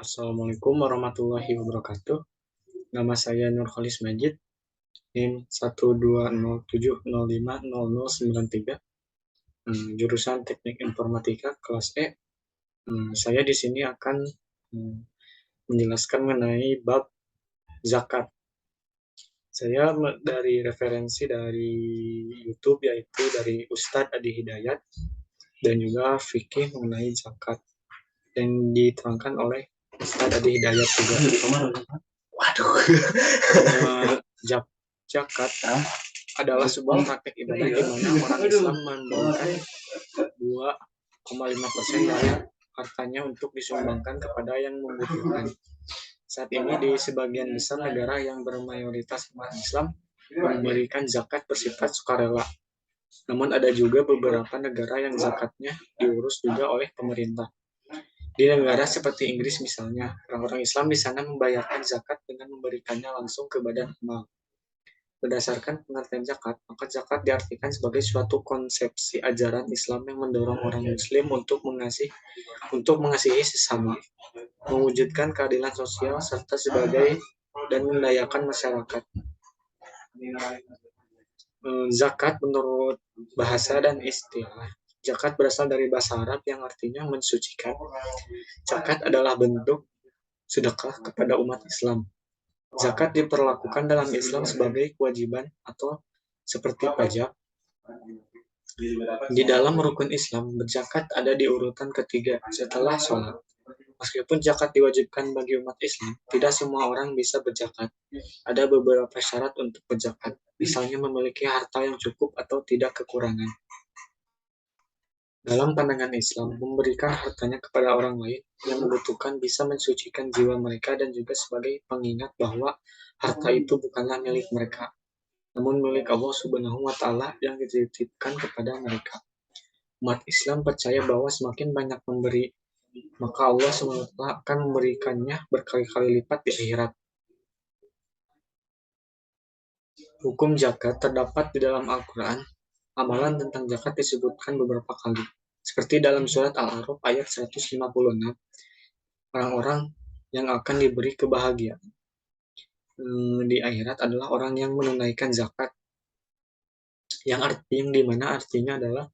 Assalamualaikum warahmatullahi wabarakatuh. Nama saya Nurholis Majid, NIM 12070500093, jurusan Teknik Informatika kelas E. Saya di sini akan menjelaskan mengenai bab zakat. Saya dari referensi dari YouTube, yaitu dari Ustadz Adi Hidayat, dan juga fikih mengenai zakat yang diterangkan oleh Ustadz Adi Hidayat juga. Waduh. Zakat adalah sebuah praktek ibadah di mana orang Islam memberikan 2,5% dari hartanya untuk disumbangkan kepada yang membutuhkan. Saat ini di sebagian besar negara yang bermayoritas umat Islam memberikan zakat bersifat sukarela. Namun ada juga beberapa negara yang zakatnya diurus juga oleh pemerintah. Di negara seperti Inggris misalnya, orang-orang Islam di sana membayarkan zakat dengan memberikannya langsung ke badan amal. Berdasarkan pengertian zakat, maka zakat diartikan sebagai suatu konsepsi ajaran Islam yang mendorong orang Muslim untuk mengasihi sesama, mewujudkan keadilan sosial serta sebagai dan mendayakan masyarakat. Zakat menurut bahasa dan istilah. Zakat berasal dari bahasa Arab yang artinya mensucikan. Zakat adalah bentuk sedekah kepada umat Islam. Zakat diperlakukan dalam Islam sebagai kewajiban atau seperti pajak. Di dalam rukun Islam, berzakat ada di urutan ketiga setelah sholat. Meskipun zakat diwajibkan bagi umat Islam, tidak semua orang bisa berzakat. Ada beberapa syarat untuk berzakat, misalnya memiliki harta yang cukup atau tidak kekurangan. Dalam pandangan Islam, memberikan hartanya kepada orang lain yang membutuhkan bisa mensucikan jiwa mereka dan juga sebagai pengingat bahwa harta itu bukanlah milik mereka, namun milik Allah Subhanahu wa Ta'ala yang dititipkan kepada mereka. Umat Islam percaya bahwa semakin banyak memberi, maka Allah SWT akan memberikannya berkali-kali lipat di akhirat. Hukum zakat terdapat di dalam Al-Quran. Amalan tentang zakat disebutkan beberapa kali, seperti dalam surat Al-A'raf ayat 156, orang-orang yang akan diberi kebahagiaan di akhirat adalah orang yang menunaikan zakat, yang dimana artinya adalah,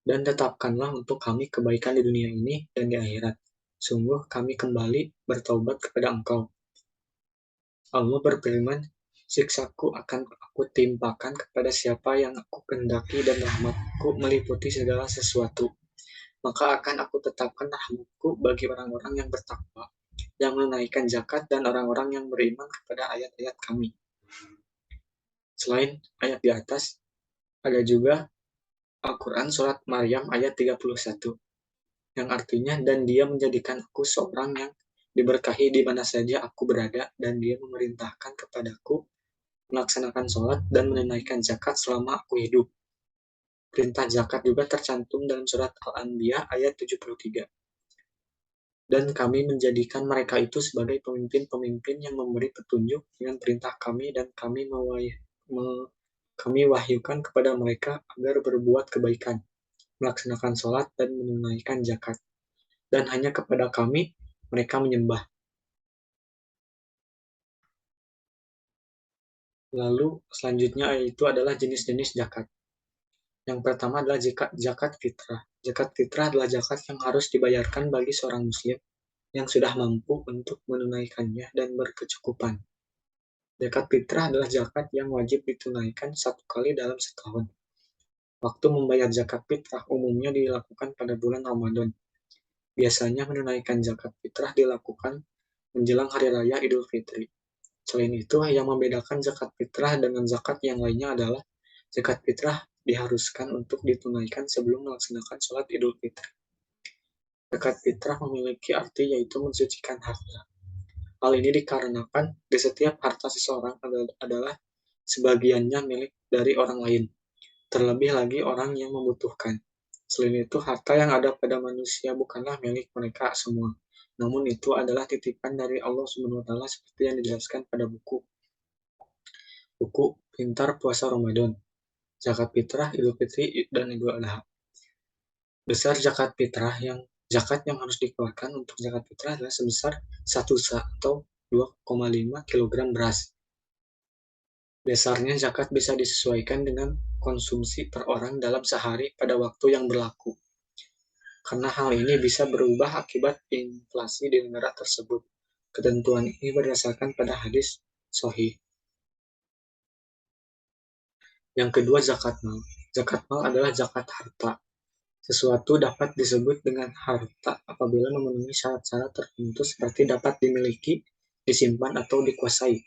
dan tetapkanlah untuk kami kebaikan di dunia ini dan di akhirat. Sungguh kami kembali bertaubat kepada Engkau. Allah berfirman, siksaku akan aku timpakan kepada siapa yang aku kehendaki dan rahmatku meliputi segala sesuatu. Maka akan aku tetapkan rahmatku bagi orang-orang yang bertakwa, yang menunaikan zakat dan orang-orang yang beriman kepada ayat-ayat kami. Selain ayat di atas, ada juga Al-Quran surat Maryam ayat 31, yang artinya, dan dia menjadikan aku seorang yang diberkahi di mana saja aku berada, dan dia memerintahkan kepadaku melaksanakan sholat dan menunaikan zakat selama aku hidup. Perintah zakat juga tercantum dalam surat Al-Anbiya ayat 73. Dan kami menjadikan mereka itu sebagai pemimpin-pemimpin yang memberi petunjuk dengan perintah kami, dan kami wahyukan kepada mereka agar berbuat kebaikan, melaksanakan sholat dan menunaikan zakat. Dan hanya kepada kami mereka menyembah. Lalu selanjutnya itu adalah jenis-jenis zakat. Yang pertama adalah zakat fitrah. Zakat fitrah adalah zakat yang harus dibayarkan bagi seorang muslim yang sudah mampu untuk menunaikannya dan berkecukupan. Zakat fitrah adalah zakat yang wajib ditunaikan satu kali dalam setahun. Waktu membayar zakat fitrah umumnya dilakukan pada bulan Ramadan. Biasanya menunaikan zakat fitrah dilakukan menjelang Hari Raya Idul Fitri. Selain itu, yang membedakan zakat fitrah dengan zakat yang lainnya adalah zakat fitrah diharuskan untuk ditunaikan sebelum melaksanakan sholat Idul Fitri. Zakat fitrah memiliki arti yaitu mensucikan harta. Hal ini dikarenakan di setiap harta seseorang adalah sebagiannya milik dari orang lain, terlebih lagi orang yang membutuhkan. Selain itu, harta yang ada pada manusia bukanlah milik mereka semua, namun itu adalah titipan dari Allah SWT seperti yang dijelaskan pada buku Pintar Puasa Ramadan, zakat fitrah, Idul Fitri, dan Idul Adha. Besar zakat fitrah yang Zakat yang harus dikeluarkan untuk zakat fitrah adalah sebesar 1 sa atau 2,5 kg beras. Dasarnya zakat bisa disesuaikan dengan konsumsi per orang dalam sehari pada waktu yang berlaku. Karena hal ini bisa berubah akibat inflasi di negara tersebut. Ketentuan ini berdasarkan pada hadis sahih. Yang kedua, zakat mal. Zakat mal adalah zakat harta. Sesuatu dapat disebut dengan harta apabila memenuhi syarat-syarat tertentu seperti dapat dimiliki, disimpan, atau dikuasai.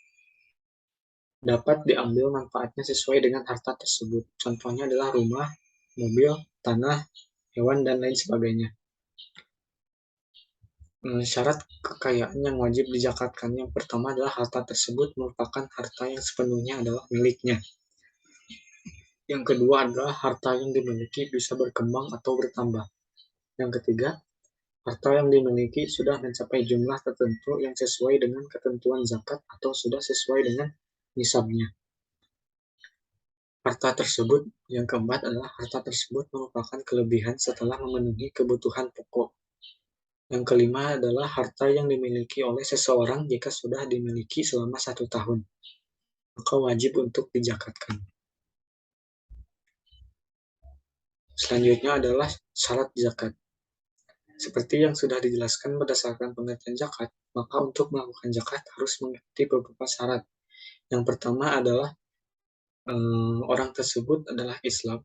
Dapat diambil manfaatnya sesuai dengan harta tersebut. Contohnya adalah rumah, mobil, tanah, hewan, dan lain sebagainya. Syarat kekayaan yang wajib dizakatkan yang pertama adalah harta tersebut merupakan harta yang sepenuhnya adalah miliknya. Yang kedua adalah harta yang dimiliki bisa berkembang atau bertambah. Yang ketiga, harta yang dimiliki sudah mencapai jumlah tertentu yang sesuai dengan ketentuan zakat atau sudah sesuai dengan nisabnya. Harta tersebut, yang keempat adalah harta tersebut merupakan kelebihan setelah memenuhi kebutuhan pokok. Yang kelima adalah harta yang dimiliki oleh seseorang jika sudah dimiliki selama 1 tahun, maka wajib untuk dizakatkan. Selanjutnya adalah syarat zakat. Seperti yang sudah dijelaskan berdasarkan pengertian zakat, maka untuk melakukan zakat harus mengikuti beberapa syarat. Yang pertama adalah orang tersebut adalah Islam.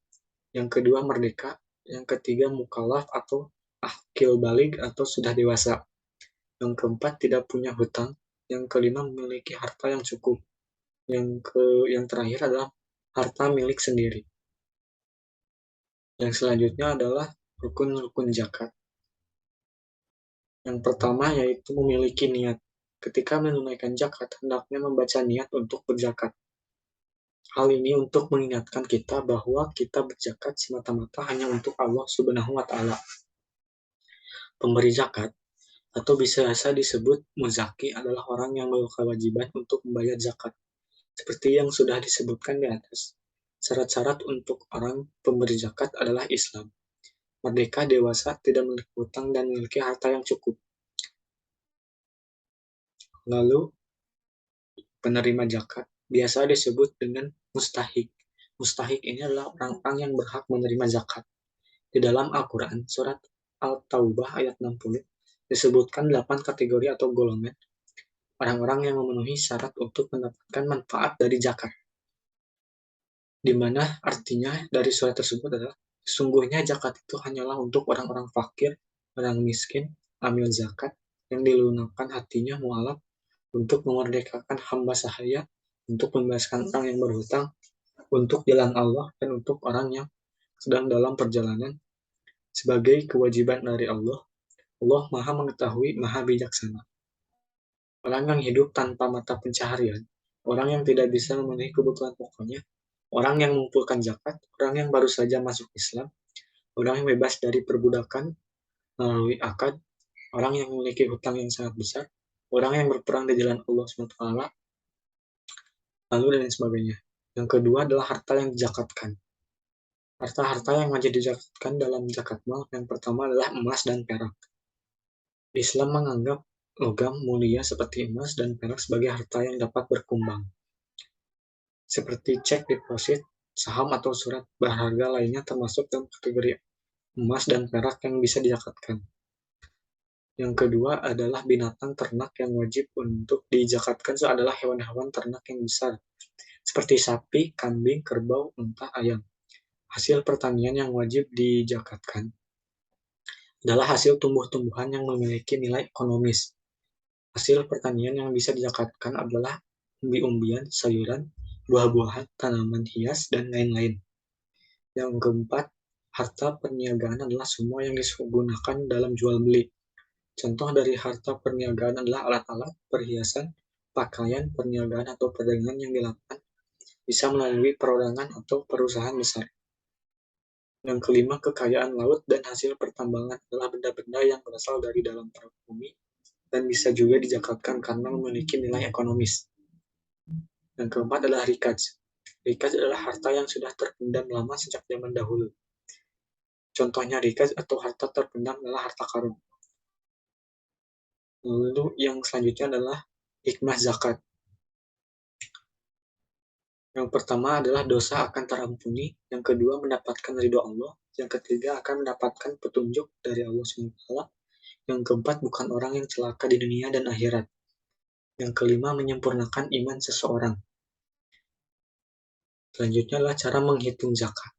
Yang kedua merdeka. Yang ketiga mukallaf atau akil balig atau sudah dewasa. Yang keempat tidak punya hutang. Yang kelima memiliki harta yang cukup. Yang terakhir adalah harta milik sendiri. Yang selanjutnya adalah rukun-rukun zakat. Yang pertama yaitu memiliki niat. Ketika menunaikan zakat, hendaknya membaca niat untuk berzakat. Hal ini untuk mengingatkan kita bahwa kita berzakat semata-mata hanya untuk Allah Subhanahu wa Ta'ala. Pemberi zakat atau bisa disebut muzaki adalah orang yang berkewajiban untuk membayar zakat. Seperti yang sudah disebutkan di atas. Syarat-syarat untuk orang pemberi zakat adalah Islam. Merdeka, dewasa, tidak memiliki hutang, dan memiliki harta yang cukup. Lalu, penerima zakat biasa disebut dengan mustahik. Mustahik ini adalah orang-orang yang berhak menerima zakat. Di dalam Al-Quran, surat Al-Taubah ayat 60, disebutkan 8 kategori atau golongan orang-orang yang memenuhi syarat untuk mendapatkan manfaat dari zakat. Di mana artinya dari surat tersebut adalah sesungguhnya zakat itu hanyalah untuk orang-orang fakir, orang miskin, amil zakat, yang dilunakkan hatinya mualaf untuk memerdekakan hamba sahaya, untuk membebaskan orang yang berhutang, untuk jalan Allah, dan untuk orang yang sedang dalam perjalanan sebagai kewajiban dari Allah. Allah Maha Mengetahui, Maha Bijaksana. Orang yang hidup tanpa mata pencaharian, orang yang tidak bisa memenuhi kebutuhan pokoknya, orang yang mengumpulkan zakat, orang yang baru saja masuk Islam, orang yang bebas dari perbudakan melalui akad, orang yang memiliki hutang yang sangat besar, orang yang berperang di jalan Allah SWT, lalu dan sebagainya. Yang kedua adalah harta yang dizakatkan. Harta-harta yang wajib dizakatkan dalam zakat mal yang pertama adalah emas dan perak. Islam menganggap logam mulia seperti emas dan perak sebagai harta yang dapat berkembang. Seperti cek deposit, saham atau surat berharga lainnya termasuk dalam kategori emas dan perak yang bisa dizakatkan. Yang kedua adalah binatang ternak yang wajib untuk dizakatkan adalah hewan-hewan ternak yang besar, seperti sapi, kambing, kerbau, unta, ayam. Hasil pertanian yang wajib dizakatkan adalah hasil tumbuh-tumbuhan yang memiliki nilai ekonomis. Hasil pertanian yang bisa dizakatkan adalah umbi-umbian, sayuran, buah-buahan, tanaman hias, dan lain-lain. Yang keempat, harta perniagaan adalah semua yang digunakan dalam jual beli. Contoh dari harta perniagaan adalah alat-alat, perhiasan, pakaian, perniagaan atau perdagangan yang dilakukan bisa melalui perorangan atau perusahaan besar. Yang kelima, kekayaan laut dan hasil pertambangan adalah benda-benda yang berasal dari dalam perut bumi dan bisa juga dizakatkan karena memiliki nilai ekonomis. Yang keempat adalah rikaz. Rikaz adalah harta yang sudah terpendam lama sejak zaman dahulu. Contohnya rikas atau harta terpendam adalah harta karun. Lalu yang selanjutnya adalah hikmah zakat. Yang pertama adalah dosa akan terampuni, yang kedua mendapatkan ridho Allah, yang ketiga akan mendapatkan petunjuk dari Allah SWT, yang keempat bukan orang yang celaka di dunia dan akhirat, yang kelima menyempurnakan iman seseorang. Selanjutnya adalah cara menghitung zakat.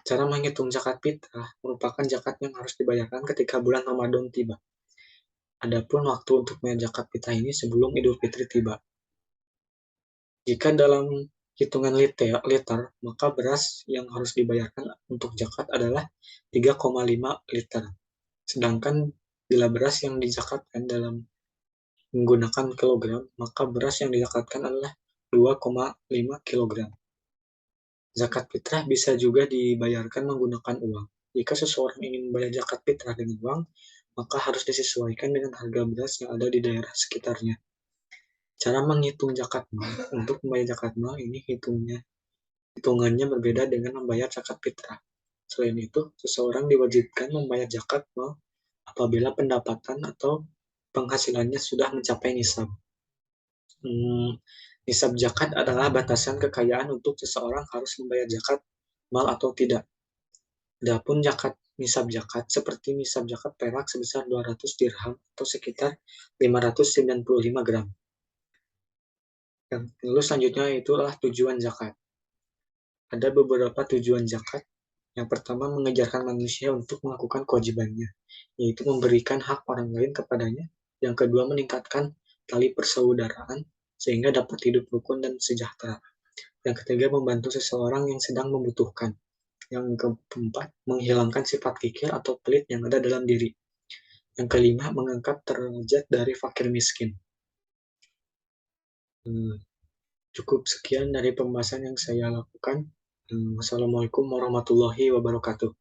Cara menghitung zakat fitrah merupakan zakat yang harus dibayarkan ketika bulan Ramadan tiba. Adapun waktu untuk bayar zakat fitrah ini sebelum Idul Fitri tiba. Jika dalam hitungan liter, maka beras yang harus dibayarkan untuk zakat adalah 3,5 liter. Sedangkan bila beras yang dizakatkan dalam menggunakan kilogram, maka beras yang dizakatkan adalah 2,5 kilogram. Zakat fitrah bisa juga dibayarkan menggunakan uang. Jika seseorang ingin membayar zakat fitrah dengan uang, maka harus disesuaikan dengan harga beras yang ada di daerah sekitarnya. Cara menghitung zakat mal. Untuk membayar zakat mal ini hitungannya berbeda dengan membayar zakat fitrah. Selain itu, seseorang diwajibkan membayar zakat mal apabila pendapatan atau penghasilannya sudah mencapai nisab. Nisab zakat adalah batasan kekayaan untuk seseorang harus membayar zakat mal atau tidak. Adapun nisab zakat seperti nisab zakat perak sebesar 200 dirham atau sekitar 595 gram. Lalu selanjutnya itulah tujuan zakat. Ada beberapa tujuan zakat. Yang pertama, mengajarkan manusia untuk melakukan kewajibannya, yaitu memberikan hak orang lain kepadanya. Yang kedua, meningkatkan tali persaudaraan sehingga dapat hidup rukun dan sejahtera. Yang ketiga, membantu seseorang yang sedang membutuhkan. Yang keempat, menghilangkan sifat kikir atau pelit yang ada dalam diri. Yang kelima, mengangkat derajat dari fakir miskin. Cukup sekian dari pembahasan yang saya lakukan. Wassalamualaikum warahmatullahi wabarakatuh.